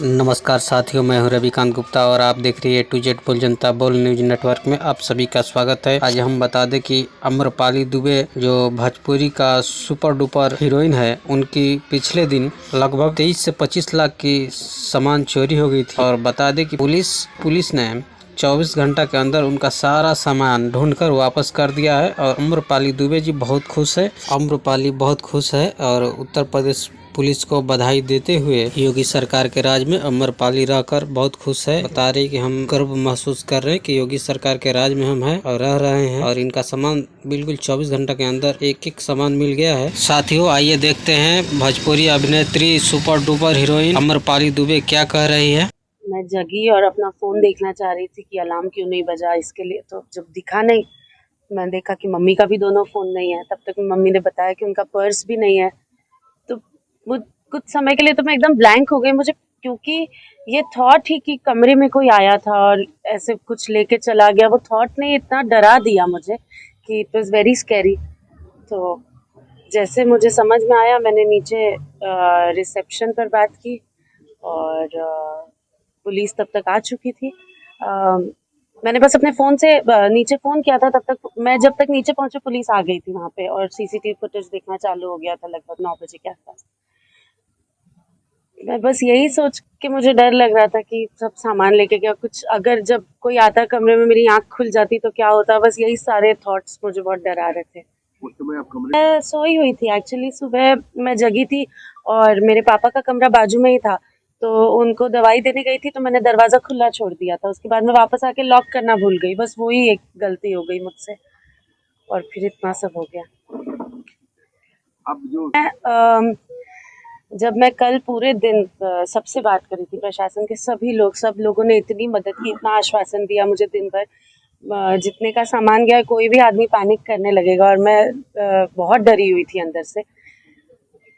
नमस्कार साथियों, मैं हूं रविकांत गुप्ता और आप देख रही है टू जेड बोल जनता बोल न्यूज नेटवर्क में आप सभी का स्वागत है। आज हम बता दें कि आम्रपाली दुबे जो भोजपुरी का सुपर डुपर हीरोइन है, उनकी पिछले दिन लगभग 23 से 25 लाख की सामान चोरी हो गई थी। और बता दें कि पुलिस ने 24 घंटा के अंदर उनका सारा सामान ढूंढकर वापस कर दिया है। और आम्रपाली दुबे जी बहुत खुश है। आम्रपाली बहुत खुश है और उत्तर प्रदेश पुलिस को बधाई देते हुए योगी सरकार के राज में आम्रपाली रहकर बहुत खुश है। बता रही कि हम गर्व महसूस कर रहे हैं कि योगी सरकार के राज में हम हैं और रह रहे हैं। और इनका सामान बिल्कुल 24 घंटा के अंदर एक एक सामान मिल गया है। साथियों, आइए देखते हैं भोजपुरी अभिनेत्री super duper heroine Amrapali Dubey क्या कह रही है। मैं जगी और अपना फ़ोन देखना चाह रही थी कि अलार्म क्यों नहीं बजा इसके लिए। तो जब दिखा नहीं, मैं देखा कि मम्मी का भी दोनों फ़ोन नहीं है। तब तक मम्मी ने बताया कि उनका पर्स भी नहीं है। तो कुछ समय के लिए तो मैं एकदम ब्लैंक हो गई मुझे, क्योंकि ये थॉट ही कि कमरे में कोई आया था और ऐसे कुछ लेके चला गया, वो थॉट ने इतना डरा दिया मुझे कि इट वॉज़ वेरी स्कैरी। तो जैसे मुझे समझ में आया, मैंने नीचे रिसेप्शन पर बात की और पुलिस तब तक आ चुकी थी। मैंने बस अपने फ़ोन से नीचे फ़ोन किया था, तब तक मैं जब तक नीचे पहुंची पुलिस आ गई थी वहाँ पे और सीसीटीवी फुटेज देखना चालू हो गया था लगभग 9 बजे के आसपास। मैं बस यही सोच के मुझे डर लग रहा था कि सब सामान लेके गया, कुछ अगर जब कोई आता कमरे में मेरी आँख खुल जाती तो क्या होता। बस यही सारे थॉट्स मुझे बहुत डरा रहे थे। उस समय आप कमरे मैं सोई हुई थी एक्चुअली, सुबह मैं जगी थी और मेरे पापा का कमरा बाजू में ही था। तो उनको दवाई देने गई थी तो मैंने दरवाज़ा खुला छोड़ दिया था। उसके बाद मैं वापस आके लॉक करना भूल गई। बस वही एक गलती हो गई मुझसे और फिर इतना सब हो गया। अब जो जब मैं कल पूरे दिन सबसे बात करी थी, प्रशासन के सब लोगों ने इतनी मदद की, इतना आश्वासन दिया मुझे दिन भर। जितने का सामान गया, कोई भी आदमी पैनिक करने लगेगा और मैं बहुत डरी हुई थी अंदर से।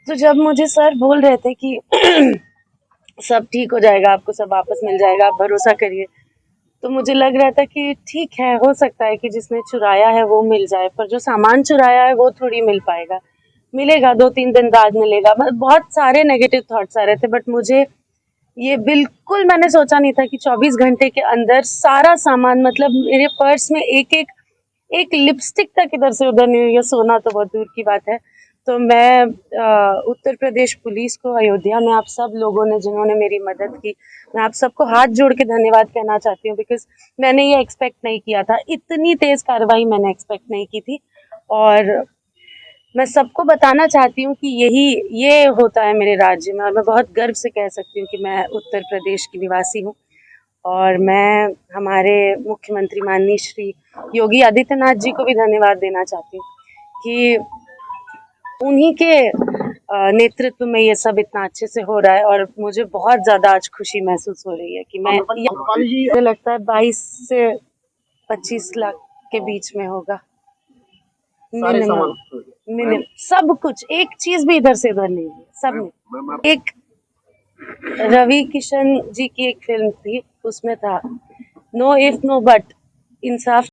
तो जब मुझे सर बोल रहे थे कि सब ठीक हो जाएगा, आपको सब वापस मिल जाएगा, आप भरोसा करिए, तो मुझे लग रहा था कि ठीक है, हो सकता है कि जिसने चुराया है वो मिल जाए, पर जो सामान चुराया है वो थोड़ी मिल पाएगा। मिलेगा 2-3 दिन बाद मिलेगा। मतलब बहुत सारे नेगेटिव थॉट्स आ रहे थे, बट मुझे ये बिल्कुल मैंने सोचा नहीं था कि 24 घंटे के अंदर सारा सामान, मतलब मेरे पर्स में एक लिपस्टिक तक इधर से उधर नहीं हुई है। सोना तो बहुत दूर की बात है। तो मैं उत्तर प्रदेश पुलिस को, अयोध्या में आप सब लोगों ने जिन्होंने मेरी मदद की, मैं आप सबको हाथ जोड़ के धन्यवाद कहना चाहती हूँ, बिकॉज मैंने ये एक्सपेक्ट नहीं किया था। इतनी तेज कार्रवाई मैंने एक्सपेक्ट नहीं की थी। और मैं सबको बताना चाहती हूँ कि ये होता है मेरे राज्य में और मैं बहुत गर्व से कह सकती हूँ कि मैं उत्तर प्रदेश की निवासी हूँ। और मैं हमारे मुख्यमंत्री माननीय श्री योगी आदित्यनाथ जी को भी धन्यवाद देना चाहती हूँ कि उन्हीं के नेतृत्व में ये सब इतना अच्छे से हो रहा है। और मुझे बहुत ज़्यादा आज खुशी महसूस हो रही है कि मैं, मुझे लगता है 22 से 25 लाख के बीच में होगा मिनिमम। सब कुछ, एक चीज भी इधर से उधर नहीं है, सब में। एक रवि किशन जी की एक फिल्म थी, उसमें था no if no but, Insaf